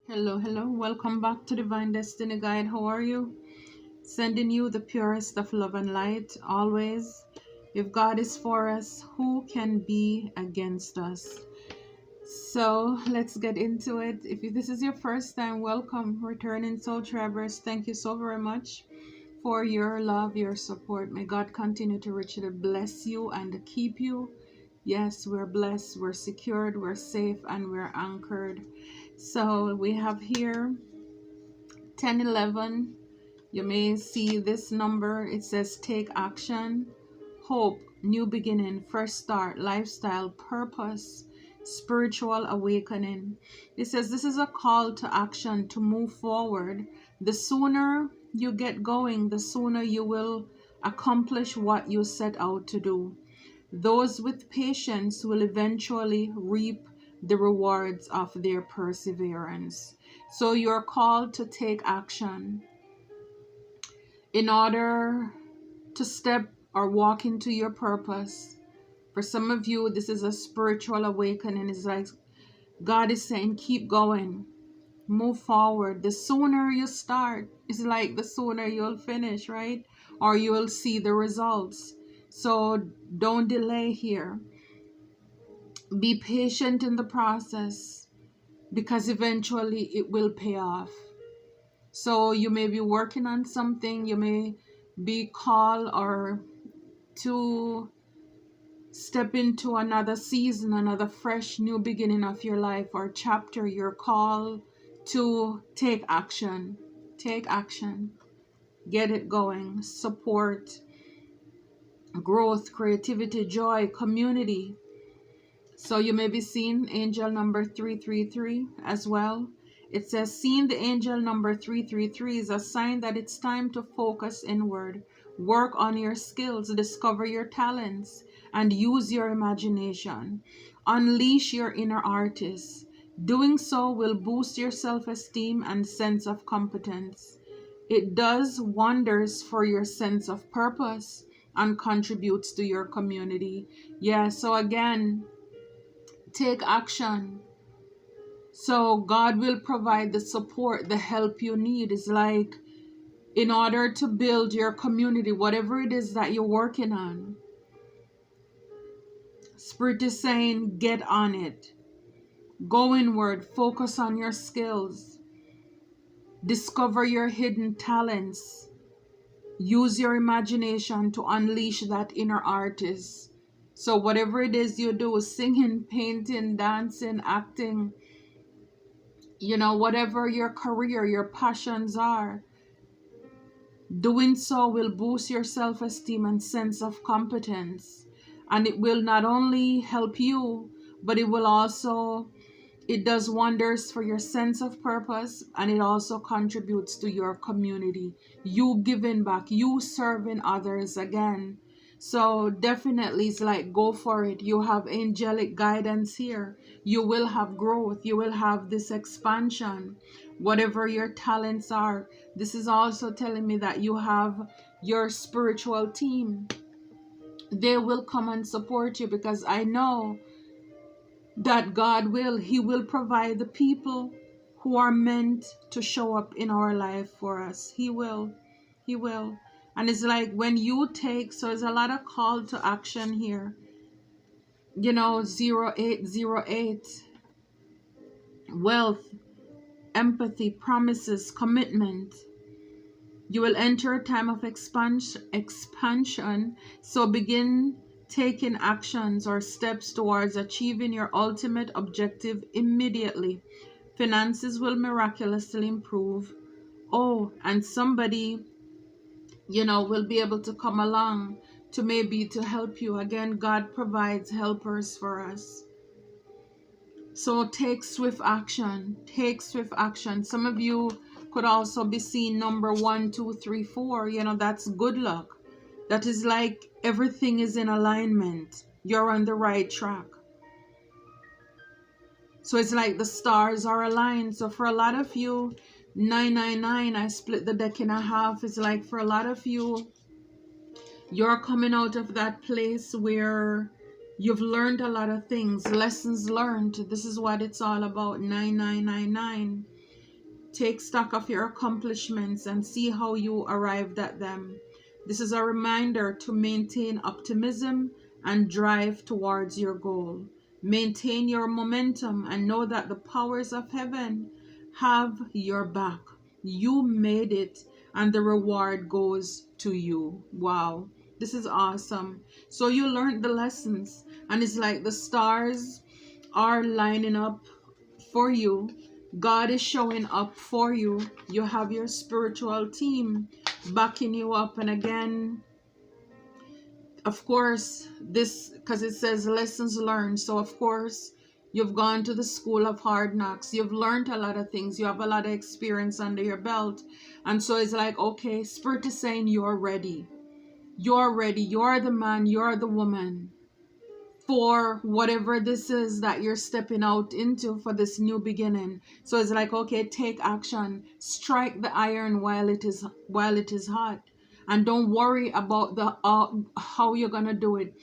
Hello. Welcome back to Divine Destiny Guide. How are you? Sending you the purest of love and light always. If God is for us, who can be against us? So let's get into it. If this is your first time, welcome. Returning Soul Travelers, thank you so very much for your love, your support. May God continue to richly bless you and keep you. Yes, we're blessed, we're secured, we're safe, and we're anchored. So we have here 1011. You may see this number. It says take action, hope, new beginning, fresh start, lifestyle, purpose, spiritual awakening. It says this is a call to action to move forward. The sooner you get going, the sooner you will accomplish what you set out to do. Those with patience will eventually reap the rewards of their perseverance. So you're called to take action in order to step or walk into your purpose. For some of you, this is a spiritual awakening. It's like God is saying, keep going, move forward. The sooner you start, it's like the sooner you'll finish, right? Or you'll see the results. So don't delay here. Be patient in the process because eventually it will pay off. So you may be working on something, you may be called or to step into another season, another fresh new beginning of your life or chapter. You're called to take action. Take action. Get it going. Support, growth, creativity, joy, community. So you may be seeing angel number 333 as well. It says seeing the angel number 333 is a sign that it's time to focus inward, work on your skills, discover your talents, and use your imagination. Unleash your inner artist. Doing so will boost your self-esteem and sense of competence. It does wonders for your sense of purpose and contributes to your community. Yeah, so again, take action. So God will provide the support, the help you need. It's like in order to build your community, whatever it is that you're working on, Spirit is saying, get on it. Go inward, focus on your skills, discover your hidden talents, use your imagination to unleash that inner artist. So whatever it is you do, singing, painting, dancing, acting, whatever your career, your passions are, doing so will boost your self-esteem and sense of competence. And it will not only help you, but it does wonders for your sense of purpose, and it also contributes to your community. You giving back, you serving others again. So definitely it's like go for it. You have angelic guidance here. You will have growth. You will have this expansion. Whatever your talents are. This is also telling me that you have your spiritual team. They will come and support you because I know that He will provide the people who are meant to show up in our life for us. He will. And it's like when you take, so there's a lot of call to action here. 0808, wealth, empathy, promises, commitment. You will enter a time of expansion. So begin taking actions or steps towards achieving your ultimate objective immediately. Finances will miraculously improve. Oh, and somebody, will be able to come along to help you. Again, God provides helpers for us. So take swift action. Take swift action. Some of you could also be seeing number 1, 2, 3, 4. That's good luck. That is like everything is in alignment. You're on the right track. So it's like the stars are aligned. So for a lot of you, 999, I split the deck in half. It's like for a lot of you, you're coming out of that place where you've learned a lot of things, lessons learned. This is what it's all about, 9999. Take stock of your accomplishments and see how you arrived at them. This is a reminder to maintain optimism and drive towards your goal. Maintain your momentum and know that the powers of heaven have your back. You made it, and the reward goes to you. Wow, this is awesome. So you learned the lessons, and it's like the stars are lining up for you. God is showing up for you. You have your spiritual team backing you up. And again, of course, this, because it says lessons learned. So, of course, you've gone to the school of hard knocks. You've learned a lot of things. You have a lot of experience under your belt. And so it's like, okay, Spirit is saying you're ready. You're ready. You're the man. You're the woman for whatever this is that you're stepping out into, for this new beginning. So it's like, okay, take action, strike the iron while it is hot, and don't worry about the how you're gonna do it,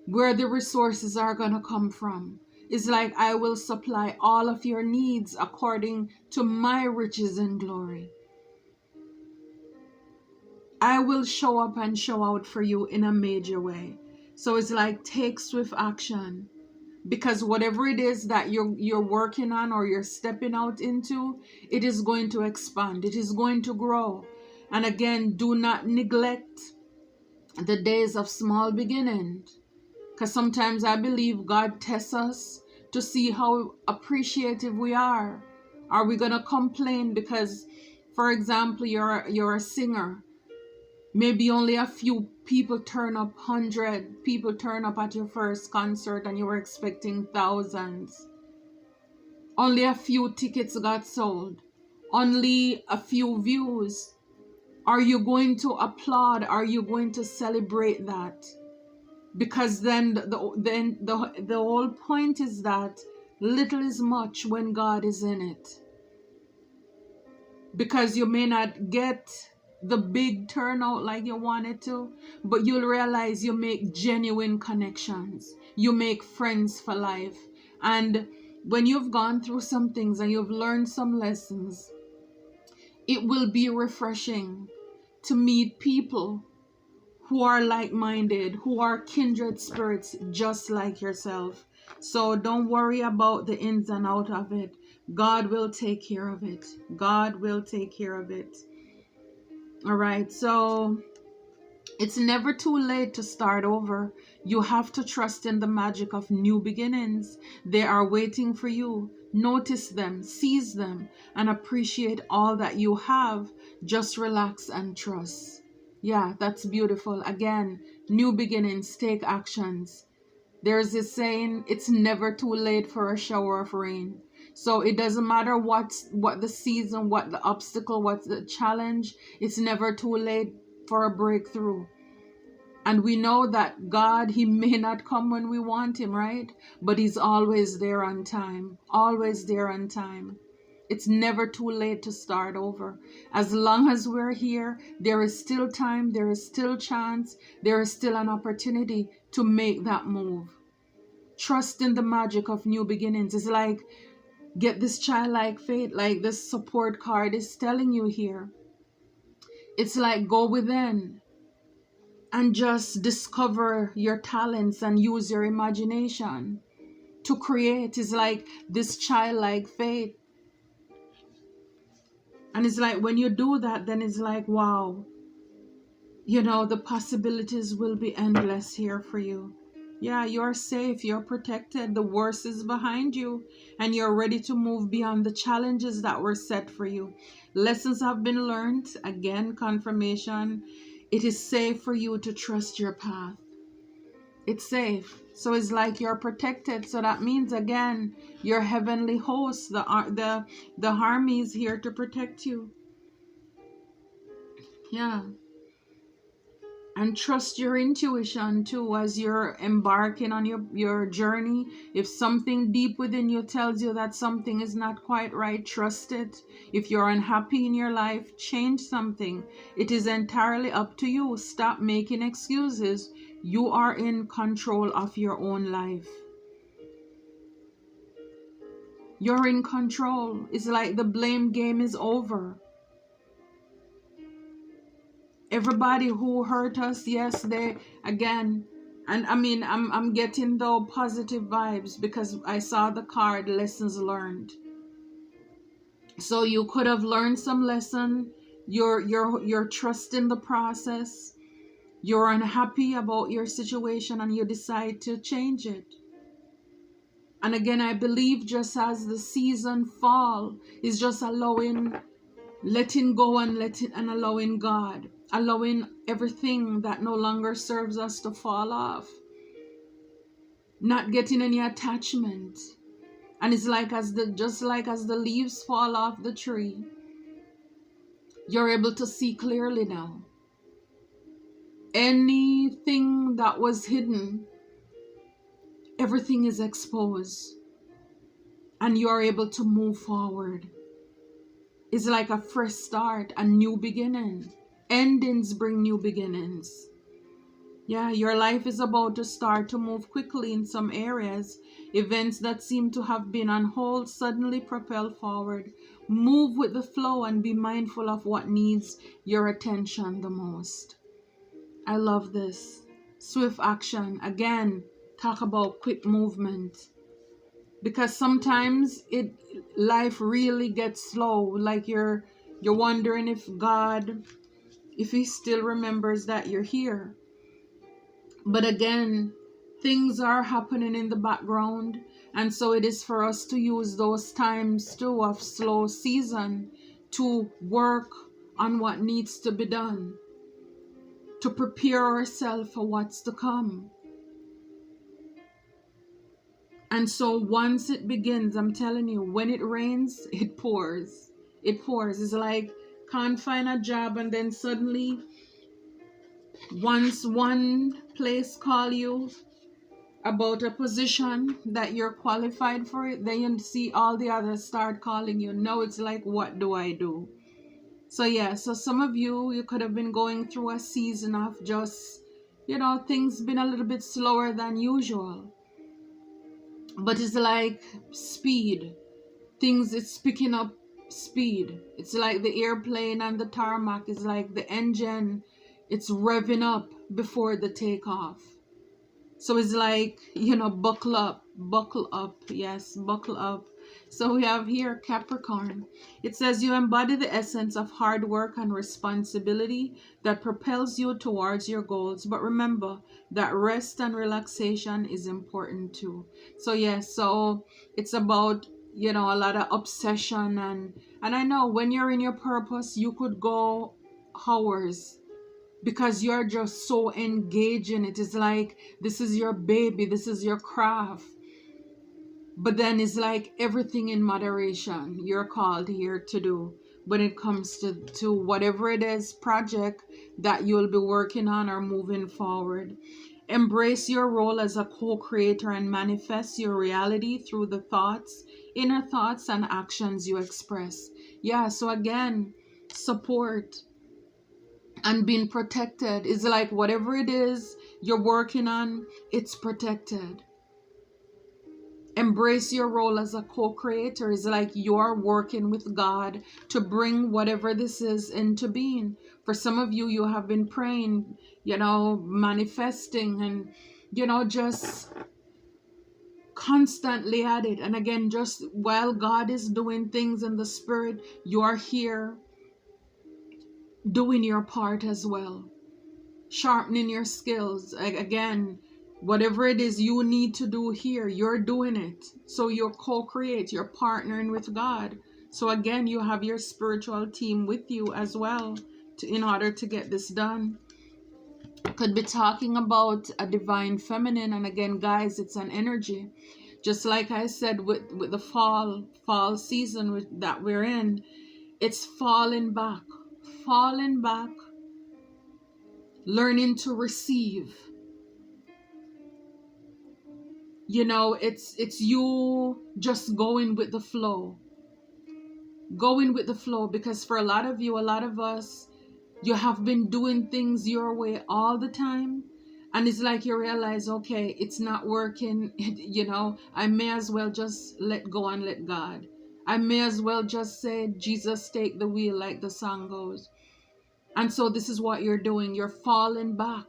where the resources are gonna come from. It's like, I will supply all of your needs according to my riches and glory. I will show up and show out for you in a major way. So it's like, take swift action, because whatever it is that you're working on or you're stepping out into, it is going to expand, it is going to grow. And again, do not neglect the days of small beginnings, because sometimes I believe God tests us to see how appreciative we are. Are we gonna complain because, for example, you're a singer? Maybe only a few people turn up, 100 people turn up at your first concert and you were expecting thousands. Only a few tickets got sold. Only a few views. Are you going to applaud? Are you going to celebrate that? Because then the whole point is that little is much when God is in it. Because you may not get the big turnout like you wanted to, but you'll realize you make genuine connections. You make friends for life. And when you've gone through some things and you've learned some lessons, it will be refreshing to meet people who are like-minded, who are kindred spirits just like yourself. So don't worry about the ins and out of it. God will take care of it. God will take care of it. All right, so it's never too late to start over. You have to trust in the magic of new beginnings. They are waiting for you. Notice them, seize them, and appreciate all that you have. Just relax and trust. Yeah, that's beautiful. Again, new beginnings, take actions. There's this saying, it's never too late for a shower of rain. So it doesn't matter what the season, what the obstacle, what the challenge, it's never too late for a breakthrough. And we know that God, he may not come when we want him, right? But he's always there on time, always there on time. It's never too late to start over. As long as we're here, there is still time, there is still chance, there is still an opportunity to make that move. Trust in the magic of new beginnings. It's like, get this childlike faith, like this support card is telling you here. It's like, go within and just discover your talents and use your imagination to create. Is like this childlike faith. And it's like, when you do that, then it's like, wow, the possibilities will be endless here for you. Yeah, you're safe, you're protected, the worst is behind you, and you're ready to move beyond the challenges that were set for you. Lessons have been learned. Again, confirmation. It is safe for you to trust your path. It's safe. So it's like you're protected. So that means, again, your heavenly host, the army is here to protect you. Yeah. And trust your intuition too as you're embarking on your journey. If something deep within you tells you that something is not quite right, trust it. If you're unhappy in your life, change something. It is entirely up to you. Stop making excuses. You are in control of your own life. You're in control. It's like the blame game is over. Everybody who hurt us, yes, they again, and I mean, I'm getting the positive vibes because I saw the card lessons learned. So you could have learned some lesson. You're trusting the process. You're unhappy about your situation and you decide to change it. And again, I believe just as the season fall is just letting go and allowing God, allowing everything that no longer serves us to fall off, not getting any attachment. And it's like just like as the leaves fall off the tree, you're able to see clearly now. Anything that was hidden, everything is exposed, and you're able to move forward. It's like a fresh start, a new beginning. Endings bring new beginnings. Yeah, your life is about to start to move quickly in some areas. Events that seem to have been on hold suddenly propel forward. Move with the flow and be mindful of what needs your attention the most. I love this. Swift action. Again, talk about quick movement. Because sometimes life really gets slow. Like you're wondering if God, if he still remembers that you're here. But again, things are happening in the background, and so it is for us to use those times too of slow season to work on what needs to be done, to prepare ourselves for what's to come. And so once it begins, I'm telling you, when it rains, it pours. It pours. It's like can't find a job, and then suddenly once one place call you about a position that you're qualified for it, then you see all the others start calling you. Now it's like, what do I do? So yeah, so some of you could have been going through a season of just, things been a little bit slower than usual. But it's like speed. Things, it's picking up speed. It's like the airplane and the tarmac is like the engine. It's revving up before the takeoff. So it's like, buckle up. Yes, buckle up. So we have here Capricorn. It says you embody the essence of hard work and responsibility that propels you towards your goals. But remember that rest and relaxation is important too. So yes, so it's about, a lot of obsession and I know when you're in your purpose, you could go hours because you're just so engaged in it. It's like this is your baby, this is your craft. But then it's like everything in moderation you're called here to do when it comes to whatever it is project that you'll be working on or moving forward. Embrace your role as a co-creator and manifest your reality through the inner thoughts and actions you express. Yeah, so again, support and being protected is like whatever it is you're working on, it's protected. Embrace your role as a co-creator is like you're working with God to bring whatever this is into being. For some of you, you have been praying, manifesting and, just constantly at it. And again, just while God is doing things in the spirit, you are here doing your part as well, sharpening your skills. Again, whatever it is you need to do here, you're doing it. So you're co-create, you're partnering with God. So again, you have your spiritual team with you as well in order to get this done. Could be talking about a divine feminine, and again, guys, it's an energy. Just like I said with the fall season that we're in, it's falling back, learning to receive. It's you just going with the flow, because for a lot of us, you have been doing things your way all the time, And it's like you realize, okay, it's not working. I may as well just let go and let God. I may as well just say, Jesus, take the wheel, like the song goes. And so this is what you're doing. You're falling back.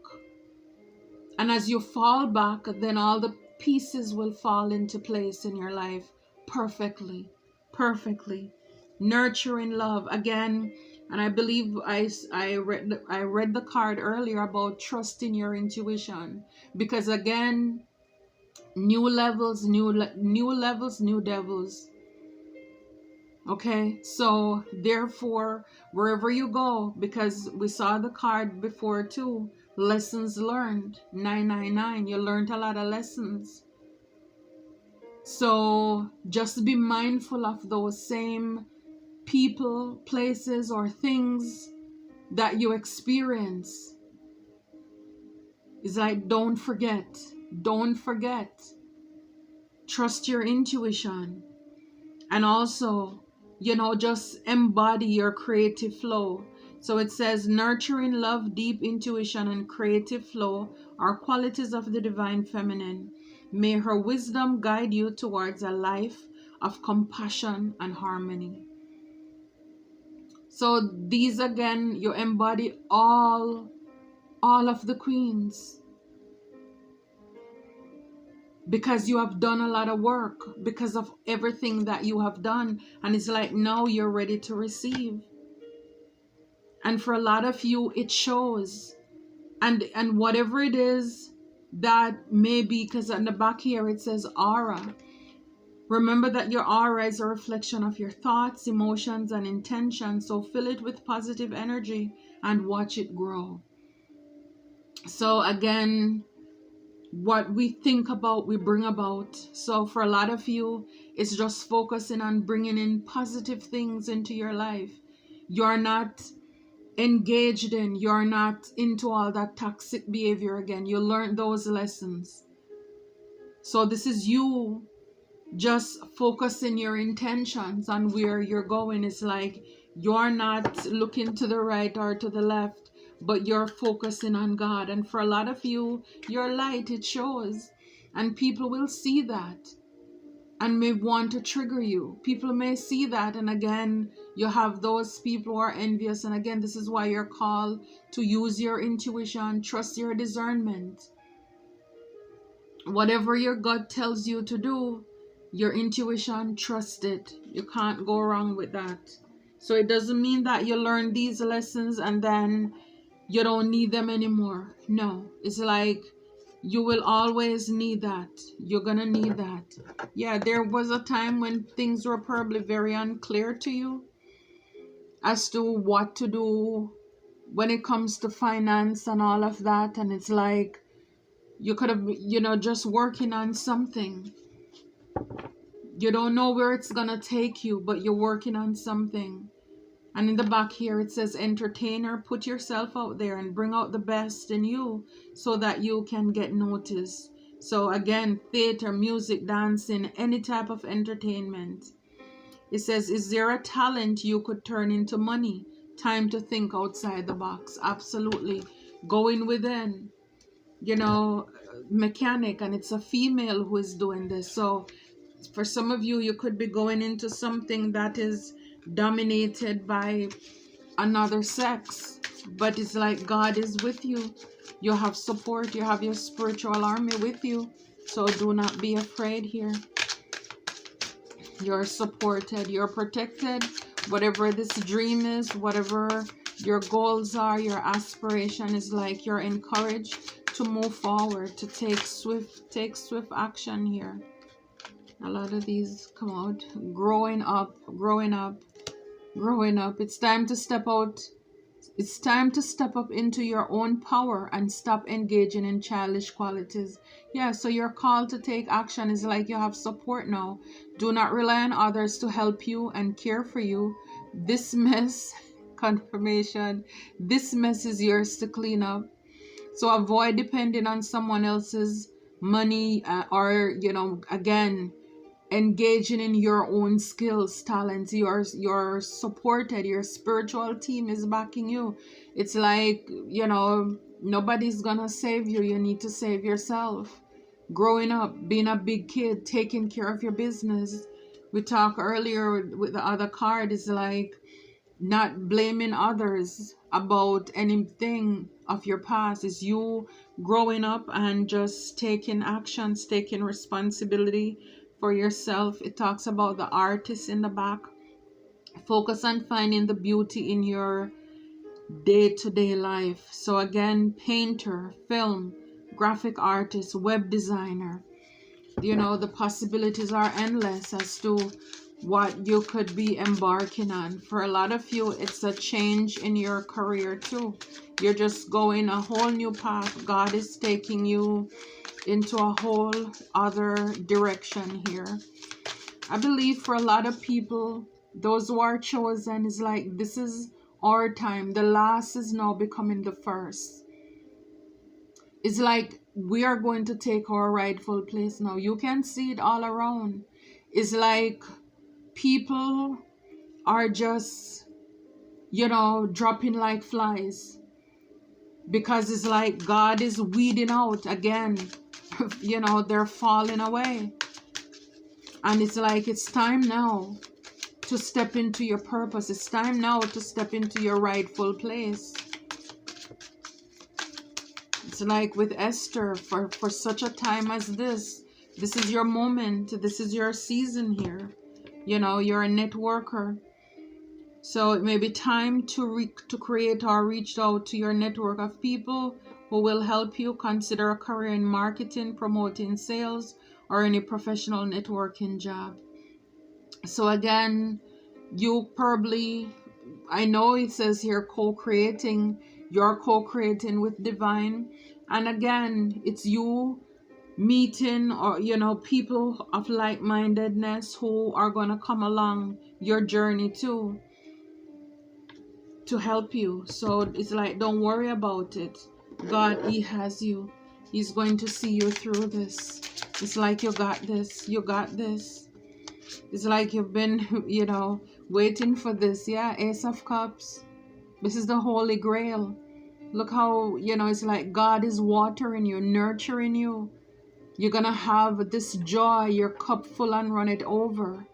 And as you fall back, then all the pieces will fall into place in your life perfectly. Perfectly. Nurturing love. Again, and I believe I read the card earlier about trusting your intuition. Because again, new levels, new levels, new devils. Okay, so therefore, wherever you go, because we saw the card before too, lessons learned, 999, you learned a lot of lessons. So just be mindful of those same people, places, or things that you experience. It's like, don't forget, trust your intuition. And also, just embody your creative flow. So it says, nurturing love, deep intuition, and creative flow are qualities of the divine feminine. May her wisdom guide you towards a life of compassion and harmony. So these, again, you embody all of the queens, because you have done a lot of work, because of everything that you have done. And it's like, now you're ready to receive. And for a lot of you, it shows. And whatever it is that may be, because on the back here it says aura. Remember that your aura is a reflection of your thoughts, emotions, and intentions. So fill it with positive energy and watch it grow. So again, what we think about, we bring about. So for a lot of you, it's just focusing on bringing in positive things into your life. You're not engaged in, you're not into all that toxic behavior again. You learned those lessons. So this is you just focusing your intentions on where you're going. It's like you're not looking to the right or to the left, but you're focusing on God. And for a lot of you, your light, it shows, and people will see that and may want to trigger you. People may see that, and again, you have those people who are envious. And again, this is why you're called to use your intuition, trust your discernment. Whatever your gut tells you to do, your intuition, trust it. You can't go wrong with that. So it doesn't mean that you learn these lessons and then you don't need them anymore. No, it's like you will always need that. You're gonna need that. Yeah, there was a time when things were probably very unclear to you as to what to do when it comes to finance and all of that. And it's like you could have, just working on something. You don't know where it's gonna take you, but you're working on something. And in the back here it says, entertainer, put yourself out there and bring out the best in you so that you can get noticed. So again, theater, music, dancing, any type of entertainment. It says, is there a talent you could turn into money? Time to think outside the box. Absolutely. Going within, mechanic, and it's a female who is doing this. So for some of you, you could be going into something that is dominated by another sex, but it's like God is with you. You have support. You have your spiritual army with you. So do not be afraid here. You're supported. You're protected. Whatever this dream is, whatever your goals are, your aspiration is, like you're encouraged to move forward, to take swift action here. A lot of these come out. Growing up. It's time to step out. It's time to step up into your own power and stop engaging in childish qualities. Yeah, so you're called to take action. It's like you have support now. Do not rely on others to help you and care for you. This mess, confirmation, this mess is yours to clean up. So avoid depending on someone else's money or, again, engaging in your own skills, talents. You're supported. Your spiritual team is backing you. It's like, nobody's gonna save you. You need to save yourself. Growing up, being a big kid, taking care of your business. We talked earlier with the other card, is like not blaming others about anything of your past. Is you growing up and just taking actions, taking responsibility for yourself. It talks about the artist in the back. Focus on finding the beauty in your day-to-day life. So again, painter, film, graphic artist, web designer, the possibilities are endless as to what you could be embarking on. For a lot of you, it's a change in your career too. You're just going a whole new path. God is taking you into a whole other direction here. I believe for a lot of people, those who are chosen, is like, this is our time. The last is now becoming the first. It's like we are going to take our rightful place now. You can see it all around. It's like people are just, dropping like flies, because it's like God is weeding out again. They're falling away. And it's like, it's time now to step into your purpose. It's time now to step into your rightful place. It's like with Esther, for such a time as this is your moment. This is your season here. You're a networker. So it may be time to create or reach out to your network of people who will help you consider a career in marketing, promoting sales, or any professional networking job. So again, you probably, I know it says here co-creating, you're co-creating with divine. And again, it's you meeting, or people of like-mindedness who are going to come along your journey too, to help you. So it's like, don't worry about it. God, he has you. He's going to see you through this. It's like, you got this. You got this. It's like you've been, waiting for this. Yeah, Ace of Cups. This is the Holy Grail. Look how, it's like God is watering you, nurturing you. You're going to have this joy, your cup full and run it over.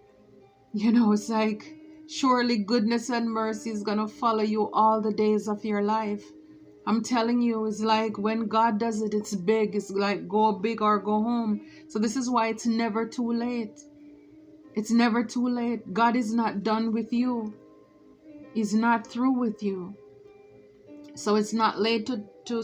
It's like, surely goodness and mercy is going to follow you all the days of your life. I'm telling you, it's like when God does it, it's big. It's like go big or go home. So this is why it's never too late. It's never too late. God is not done with you. He's not through with you. So it's not late to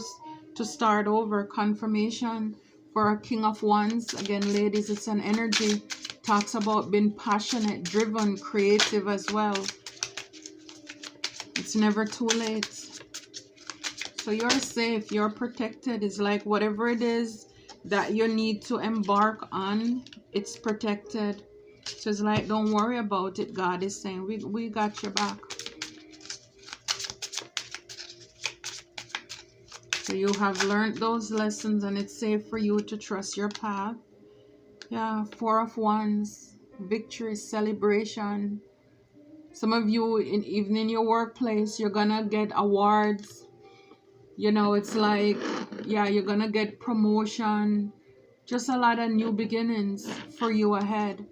start over. Confirmation for a King of Wands. Again, ladies, it's an energy. Talks about being passionate, driven, creative as well. It's never too late. So you're safe. You're protected. It's like whatever it is that you need to embark on, it's protected. So it's like, don't worry about it. God is saying, we got your back. So you have learned those lessons, and it's safe for you to trust your path. Yeah, Four of Wands, victory, celebration. Some of you, even in your workplace, you're gonna get awards. It's like, yeah, you're gonna get promotion. Just a lot of new beginnings for you ahead.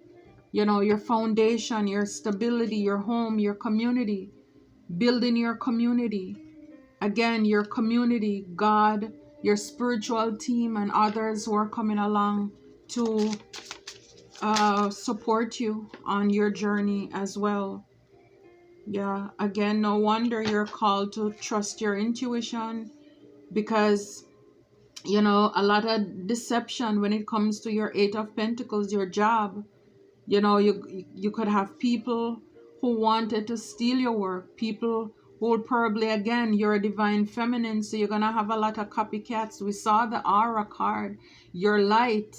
Your foundation, your stability, your home, your community. Building your community. Again, your community, God, your spiritual team, and others who are coming along to support you on your journey as well. Yeah, again, no wonder you're called to trust your intuition, because a lot of deception when it comes to your Eight of Pentacles, your job. You could have people who wanted to steal your work, people who will probably, again, you're a divine feminine, so you're gonna have a lot of copycats. We saw the aura card, your light.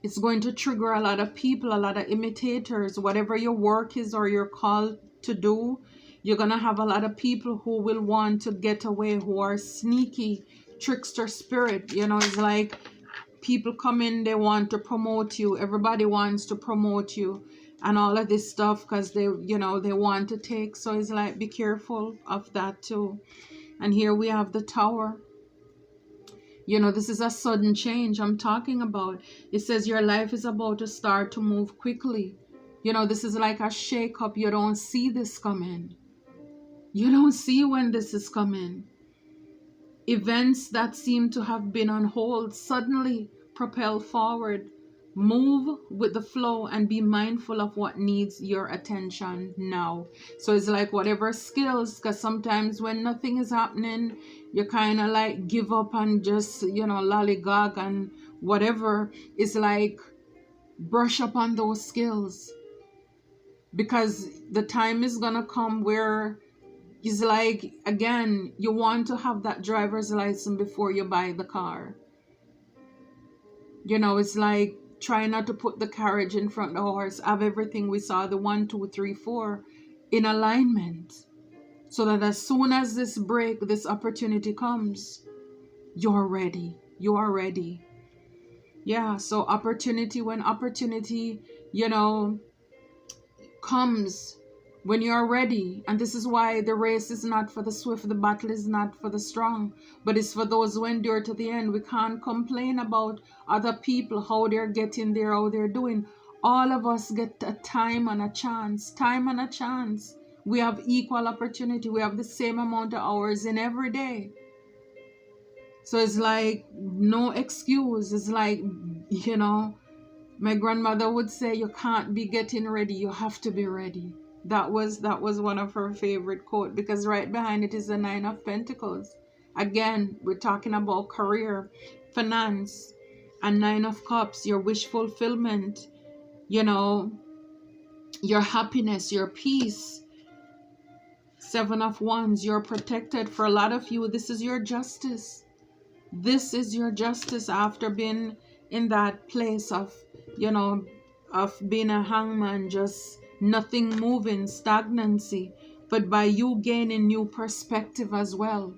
It's going to trigger a lot of people, a lot of imitators. Whatever your work is or you're called to do, you're gonna have a lot of people who will want to get away, who are sneaky, trickster spirit. It's like people come in, they want to promote you. Everybody wants to promote you and all of this stuff because they, you know, they want to take. So it's like, be careful of that too. And here we have the Tower. You know, this is a sudden change I'm talking about. It says your life is about to start to move quickly. You know, this is like a shake up. You don't see this coming. You don't see when this is coming. Events that seem to have been on hold suddenly propel forward. Move with the flow and be mindful of what needs your attention now. So it's like whatever skills, because sometimes when nothing is happening, you kind of like give up and just, you know, lollygag and whatever. It's like brush up on those skills, because the time is gonna come where it's like, again, you want to have that driver's license before you buy the car. You know, it's like, try not to put the carriage in front of the horse. Have everything we saw, the 1, 2, 3, 4 in alignment, so that as soon as this break, this opportunity comes, you're ready. You are ready. Yeah, so opportunity, when opportunity, you know, comes, when you're ready. And this is why the race is not for the swift, the battle is not for the strong, but it's for those who endure to the end. We can't complain about other people, how they're getting there, how they're doing. All of us get a time and a chance. Time and a chance. We have equal opportunity. We have the same amount of hours in every day. So it's like no excuse. It's like, you know, my grandmother would say, you can't be getting ready, you have to be ready. That was one of her favorite quote, because right behind it is the 9 of Pentacles. Again, we're talking about career, finance, and 9 of Cups, your wish fulfillment, you know, your happiness, your peace. 7 of Wands, you're protected. For a lot of you, this is your justice. This is your justice after being in that place of, you know, of being a hangman, just nothing moving, stagnancy. But by you gaining new perspective as well,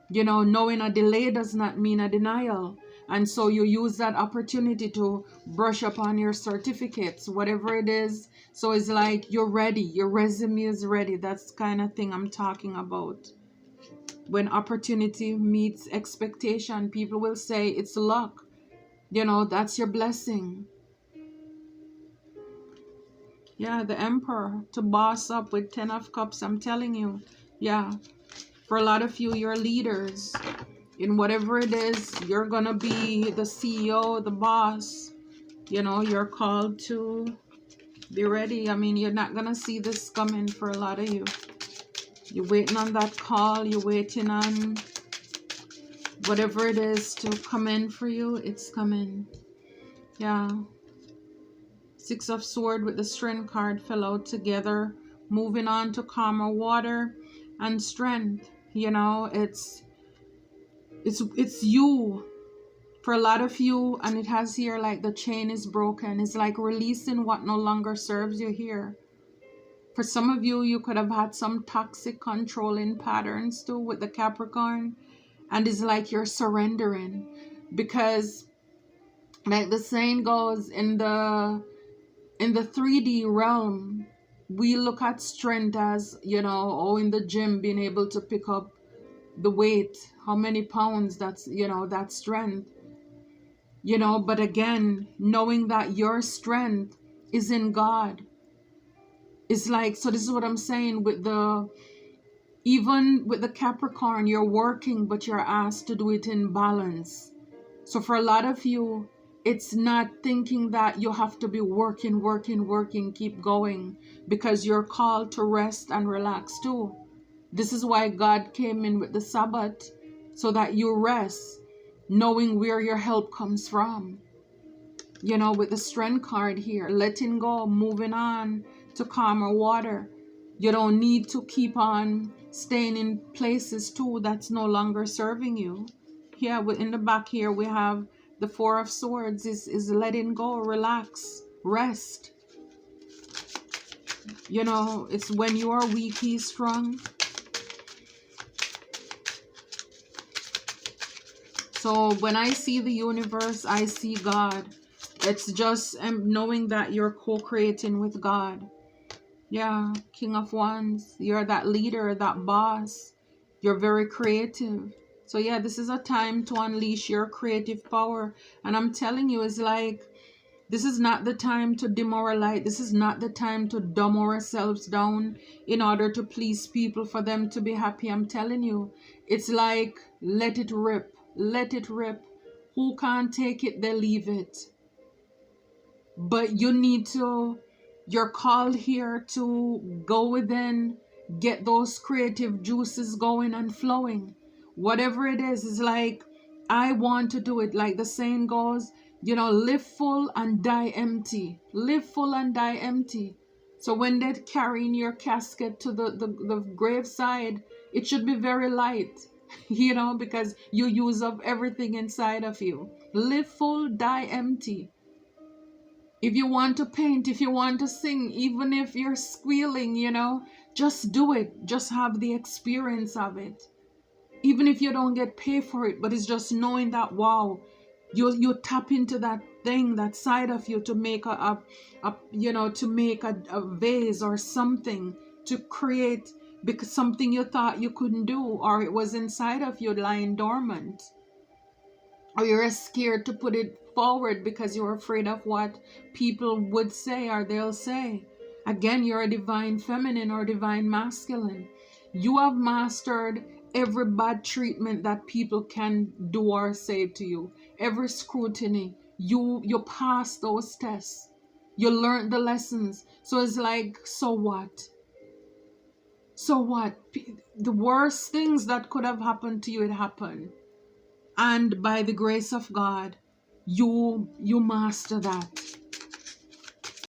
you know, knowing a delay does not mean a denial. And so you use that opportunity to brush up on your certificates, whatever it is. So it's like you're ready, your resume is ready. That's the kind of thing I'm talking about. When opportunity meets expectation, people will say it's luck. You know, that's your blessing. Yeah, the Emperor, to boss up with 10 of Cups, I'm telling you. Yeah, for a lot of you, you're leaders. In whatever it is, you're going to be the CEO, the boss. You know, you're called to be ready. I mean, you're not going to see this coming for a lot of you. You're waiting on that call. You're waiting on whatever it is to come in for you. It's coming. Yeah. 6 of Swords with the Strength card fell out together. Moving on to calmer water and strength. You know, it's you. For a lot of you, and it has here like the chain is broken. It's like releasing what no longer serves you here. For some of you, you could have had some toxic controlling patterns too with the Capricorn. And it's like you're surrendering. Because like the saying goes, in the 3D realm, we look at strength as, you know, or in the gym, being able to pick up the weight, how many pounds, that's, you know, that's strength. You know, but again, knowing that your strength is in God. It's like, so this is what I'm saying with even with the Capricorn, you're working, but you're asked to do it in balance. So for a lot of you, it's not thinking that you have to be working, keep going, because you're called to rest and relax too. This is why God came in with the Sabbath, so that you rest, knowing where your help comes from. You know, with the Strength card here, letting go, moving on to calmer water. You don't need to keep on staying in places too that's no longer serving you. Yeah, in the back here we have the 4 of Swords is letting go, relax, rest. You know, it's when you are weak, he's strong. So when I see the universe, I see God. It's just knowing that you're co-creating with God. Yeah, King of Wands. You're that leader, that boss. You're very creative. So yeah, this is a time to unleash your creative power. And I'm telling you, it's like, this is not the time to demoralize. This is not the time to dumb ourselves down in order to please people for them to be happy. I'm telling you, it's like, let it rip. Let it rip. Who can't take it, they leave it. But you need to, you're called here to go within, get those creative juices going and flowing. Whatever it is like, I want to do it. Like the saying goes, live full and die empty. Live full and die empty. So when they're carrying your casket to the graveside, it should be very light, because you use up everything inside of you. Live full, die empty. If you want to paint, if you want to sing, even if you're squealing, just do it. Just have the experience of it. Even if you don't get paid for it, but it's just knowing that, wow, you tap into that thing, that side of you to make a vase or something, to create, because something you thought you couldn't do, or it was inside of you lying dormant. Or you're scared to put it forward because you're afraid of what people would say or they'll say. Again, you're a divine feminine or divine masculine. You have mastered every bad treatment that people can do or say to you. Every scrutiny. You pass those tests. You learned the lessons. So it's like, so what? So what? The worst things that could have happened to you, it happened. And by the grace of God, you master that.